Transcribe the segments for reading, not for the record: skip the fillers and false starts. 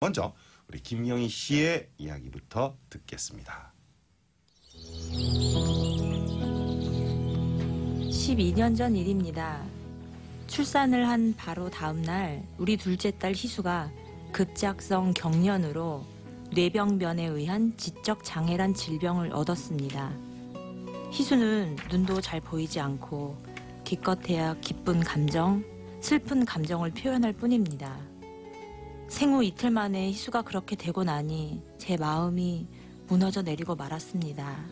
먼저 우리 김영희 씨의 이야기부터 듣겠습니다. 12년 전 일입니다. 출산을 한 바로 다음 날 우리 둘째 딸 희수가 급작성 경련으로 뇌병변에 의한 지적 장애란 질병을 얻었습니다. 희수는 눈도 잘 보이지 않고 기껏해야 기쁜 감정, 슬픈 감정을 표현할 뿐입니다. 생후 이틀 만에 희수가 그렇게 되고 나니 제 마음이 무너져 내리고 말았습니다.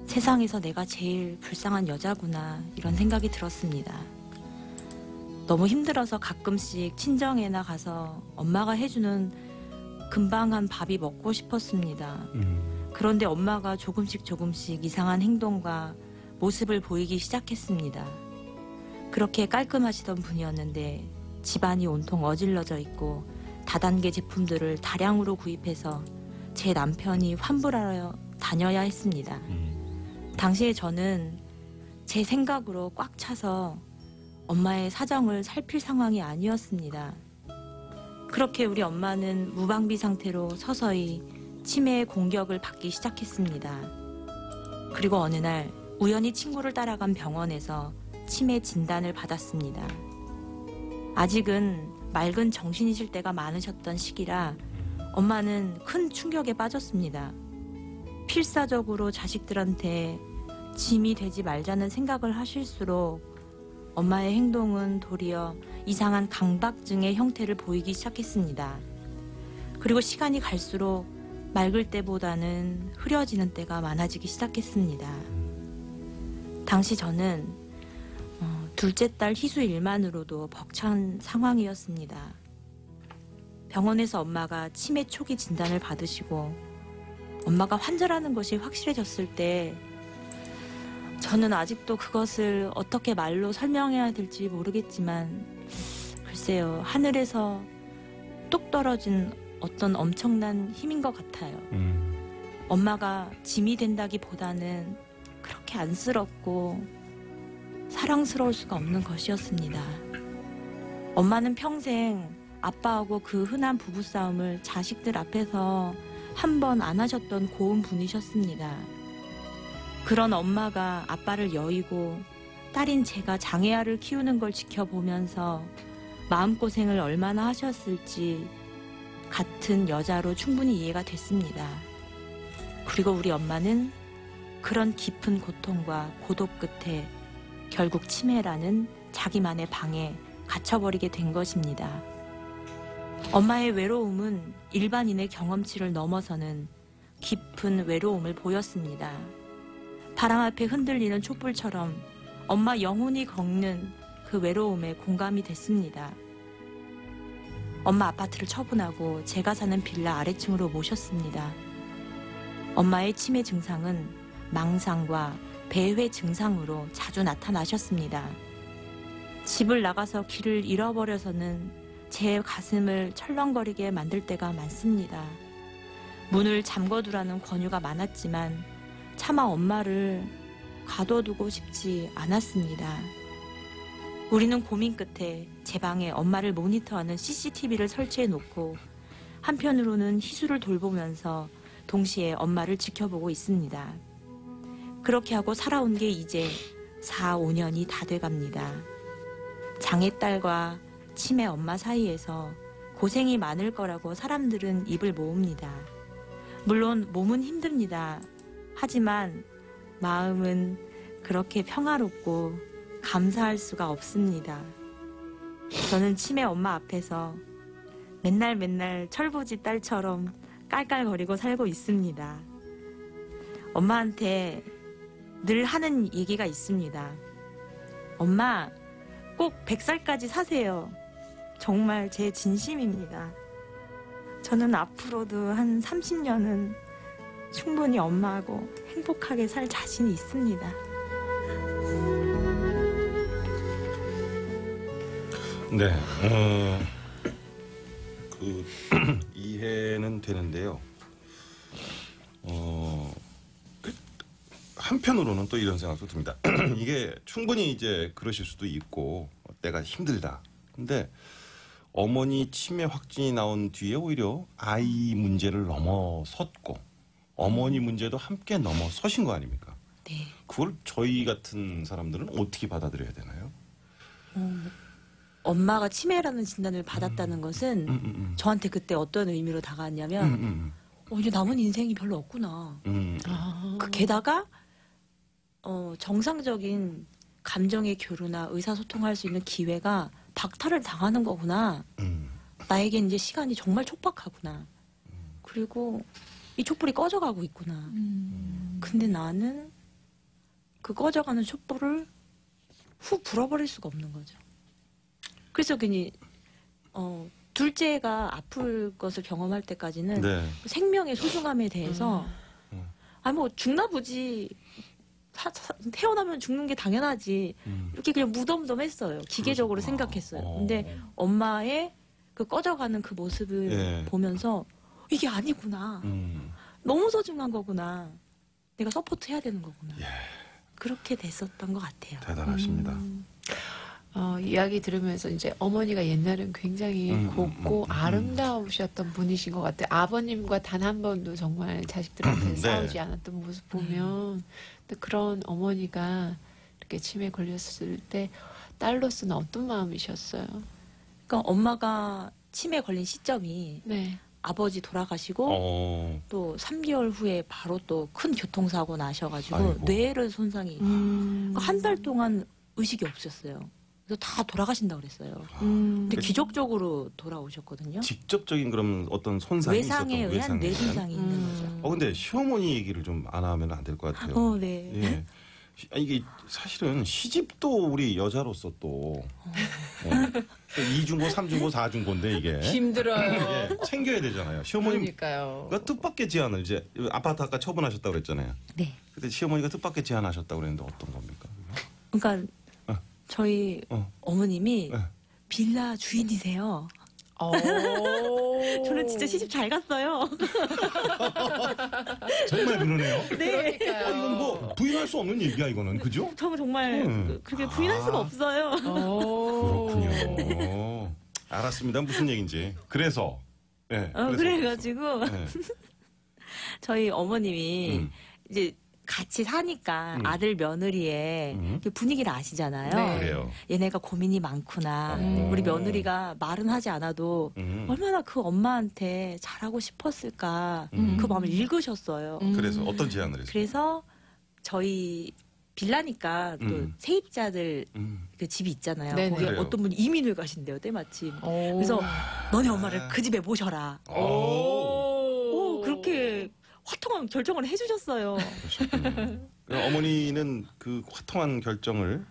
세상에서 내가 제일 불쌍한 여자구나 이런 생각이 들었습니다. 너무 힘들어서 가끔씩 친정에나 가서 엄마가 해주는 금방한 밥이 먹고 싶었습니다. 그런데 엄마가 조금씩 이상한 행동과 모습을 보이기 시작했습니다. 그렇게 깔끔하시던 분이었는데 집안이 온통 어질러져 있고 다단계 제품들을 다량으로 구입해서 제 남편이 환불하러 다녀야 했습니다. 당시에 저는 제 생각으로 꽉 차서 엄마의 사정을 살필 상황이 아니었습니다. 그렇게 우리 엄마는 무방비 상태로 서서히 치매의 공격을 받기 시작했습니다. 그리고 어느 날 우연히 친구를 따라간 병원에서 치매 진단을 받았습니다. 아직은 맑은 정신이실 때가 많으셨던 시기라 엄마는 큰 충격에 빠졌습니다. 필사적으로 자식들한테 짐이 되지 말자는 생각을 하실수록 엄마의 행동은 도리어 이상한 강박증의 형태를 보이기 시작했습니다. 그리고 시간이 갈수록 맑을 때보다는 흐려지는 때가 많아지기 시작했습니다. 당시 저는 둘째 딸 희수 일만으로도 벅찬 상황이었습니다. 병원에서 엄마가 치매 초기 진단을 받으시고 엄마가 환자라는 것이 확실해졌을 때 저는 아직도 그것을 어떻게 말로 설명해야 될지 모르겠지만 글쎄요, 하늘에서 뚝 떨어진 어떤 엄청난 힘인 것 같아요. 엄마가 짐이 된다기보다는 그렇게 안쓰럽고 사랑스러울 수가 없는 것이었습니다. 엄마는 평생 아빠하고 그 흔한 부부싸움을 자식들 앞에서 한 번 안 하셨던 고운 분이셨습니다. 그런 엄마가 아빠를 여의고 딸인 제가 장애아를 키우는 걸 지켜보면서 마음고생을 얼마나 하셨을지 같은 여자로 충분히 이해가 됐습니다. 그리고 우리 엄마는 그런 깊은 고통과 고독 끝에 결국 치매라는 자기만의 방에 갇혀버리게 된 것입니다. 엄마의 외로움은 일반인의 경험치를 넘어서는 깊은 외로움을 보였습니다. 바람 앞에 흔들리는 촛불처럼 엄마 영혼이 걷는 그 외로움에 공감이 됐습니다. 엄마 아파트를 처분하고 제가 사는 빌라 아래층으로 모셨습니다. 엄마의 치매 증상은 망상과 배회 증상으로 자주 나타나셨습니다. 집을 나가서 길을 잃어버려서는 제 가슴을 철렁거리게 만들 때가 많습니다. 문을 잠궈두라는 권유가 많았지만 차마 엄마를 가둬두고 싶지 않았습니다. 우리는 고민 끝에 제 방에 엄마를 모니터하는 CCTV를 설치해 놓고 한편으로는 희수를 돌보면서 동시에 엄마를 지켜보고 있습니다. 그렇게 하고 살아온 게 이제 4, 5년이 다 돼갑니다. 장애딸과 치매 엄마 사이에서 고생이 많을 거라고 사람들은 입을 모읍니다. 물론 몸은 힘듭니다. 하지만 마음은 그렇게 평화롭고 감사할 수가 없습니다. 저는 치매 엄마 앞에서 맨날 철부지 딸처럼 깔깔거리고 살고 있습니다. 엄마한테 늘 하는 얘기가 있습니다. 엄마, 꼭 100살까지 사세요. 정말 제 진심입니다. 저는 앞으로도 한 30년은 충분히 엄마하고 행복하게 살 자신이 있습니다. 네, 이해는 되는데요. 한편으로는 또 이런 생각도 듭니다. 이게 충분히 이제 그러실 수도 있고 때가 힘들다. 근데 어머니 치매 확진이 나온 뒤에 오히려 아이 문제를 넘어섰고 어머니 문제도 함께 넘어서신 거 아닙니까? 네. 그걸 저희 같은 사람들은 어떻게 받아들여야 되나요? 엄마가 치매라는 진단을 받았다는 것은 저한테 그때 어떤 의미로 다가왔냐면 이제 남은 인생이 별로 없구나. 게다가 정상적인 감정의 교류나 의사소통할 수 있는 기회가 박탈을 당하는 거구나. 나에게 이제 시간이 정말 촉박하구나. 그리고 이 촛불이 꺼져가고 있구나. 근데 나는 그 꺼져가는 촛불을 훅 불어버릴 수가 없는 거죠. 그래서 괜히 둘째가 아플 것을 경험할 때까지는 네. 생명의 소중함에 대해서 뭐 죽나 보지. 태어나면 죽는 게 당연하지. 이렇게 그냥 무덤덤했어요. 기계적으로 그러셨구나. 생각했어요. 근데 엄마의 그 꺼져가는 그 모습을 예. 보면서 이게 아니구나. 너무 소중한 거구나. 내가 서포트 해야 되는 거구나. 예. 그렇게 됐었던 것 같아요. 대단하십니다. 이야기 들으면서 이제 어머니가 옛날엔 굉장히 곱고 아름다우셨던 분이신 것 같아요. 아버님과 단 한 번도 정말 자식들한테 네. 싸우지 않았던 모습 보면 또 그런 어머니가 이렇게 치매에 걸렸을 때 딸로서는 어떤 마음이셨어요? 그러니까 엄마가 치매에 걸린 시점이 네. 아버지 돌아가시고 또 3개월 후에 바로 또 큰 교통사고 나셔가지고 아이고. 뇌를 손상이 한 달 동안 의식이 없었어요. 그래서 다 돌아가신다고 그랬어요. 근데 기적적으로 돌아오셨거든요. 직접적인 그럼 어떤 손상이 외상에 있었던 의한 뇌 외상에 손상이 있는 거죠. 근데 시어머니 얘기를 좀 안 하면 안 될 것 같아요. 네. 예. 이게 사실은 시집도 우리 여자로서 또 이중고, 삼중고, 사중고인데 이게 힘들어요. 예, 챙겨야 되잖아요. 시어머니가 그러니까요. 뜻밖의 제안을 이제 아파트 아까 처분하셨다고 그랬잖아요. 네. 근데 시어머니가 뜻밖의 제안하셨다고 그랬는데 어떤 겁니까? 그러니까 저희 어머님이 네. 빌라 주인이세요. 저는 진짜 시집 잘 갔어요. 정말 그러네요. 네. 그러니까요. 이건 뭐 부인할 수 없는 얘기야 이거는 그죠? 저는 정말 그렇게 부인할 수가 없어요. 그렇군요. 알았습니다. 무슨 얘기인지. 그래서 그래가지고 네. 저희 어머님이 음. 이제 같이 사니까 아들 며느리의 그 분위기를 아시잖아요. 네. 그래요. 얘네가 고민이 많구나. 우리 며느리가 말은 하지 않아도 얼마나 그 엄마한테 잘하고 싶었을까. 그 마음을 읽으셨어요. 그래서 어떤 제안을 했어요? 그래서 저희 빌라니까 또 세입자들 그 집이 있잖아요. 네네. 거기에 그래요. 어떤 분이 이민을 가신대요, 때마침. 그래서 너네 엄마를 그 집에 모셔라. 그렇게 화통한 결정을 해주셨어요. 그러셨군요. 어머니는 그 화통한 결정을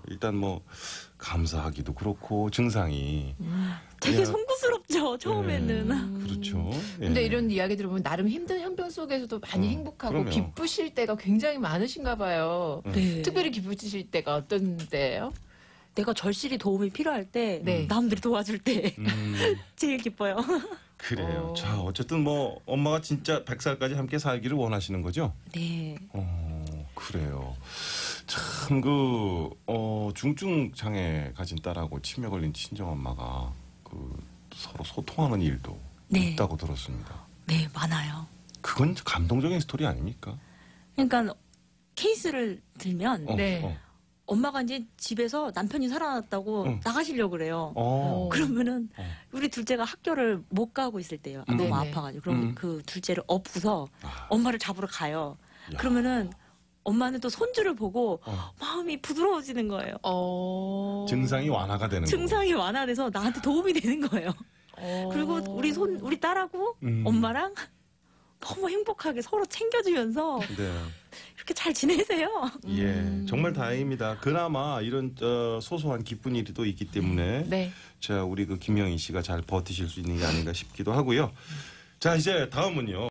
일단 뭐 감사하기도 그렇고 증상이 되게 예. 송구스럽죠, 처음에는. 그렇죠. 예. 근데 이런 이야기 들어보면 나름 힘든 형편 속에서도 많이 행복하고 그럼요. 기쁘실 때가 굉장히 많으신가 봐요. 네. 특별히 기쁘실 때가 어떤 때예요? 내가 절실히 도움이 필요할 때, 네. 남들이 도와줄 때 제일 기뻐요. 그래요. 자, 어쨌든 뭐 엄마가 진짜 100살까지 함께 살기를 원하시는 거죠? 네. 그래요. 참 중증 장애 가진 딸하고 치매 걸린 친정 엄마가 서로 소통하는 일도 네. 있다고 들었습니다. 네, 많아요. 그건 감동적인 스토리 아닙니까? 그러니까 케이스를 들면 네. 엄마가 이제 집에서 남편이 살아났다고 나가시려고 그래요. 그러면은 우리 둘째가 학교를 못 가고 있을 때요. 너무 네네. 아파가지고. 그럼 그 둘째를 업고서 엄마를 잡으러 가요. 야. 그러면은 엄마는 또 손주를 보고 마음이 부드러워지는 거예요. 증상이 완화가 되는 증상이 완화돼서 나한테 도움이 되는 거예요. 그리고 우리 딸하고 엄마랑 너무 행복하게 서로 챙겨주면서 거고. 네. 이렇게 잘 지내세요. 예, 정말 다행입니다. 그나마 이런 소소한 기쁜 일이 또 있기 때문에 네. 자, 우리 김영희 씨가 잘 버티실 수 있는 게 아닌가 싶기도 하고요. 자, 이제 다음은요.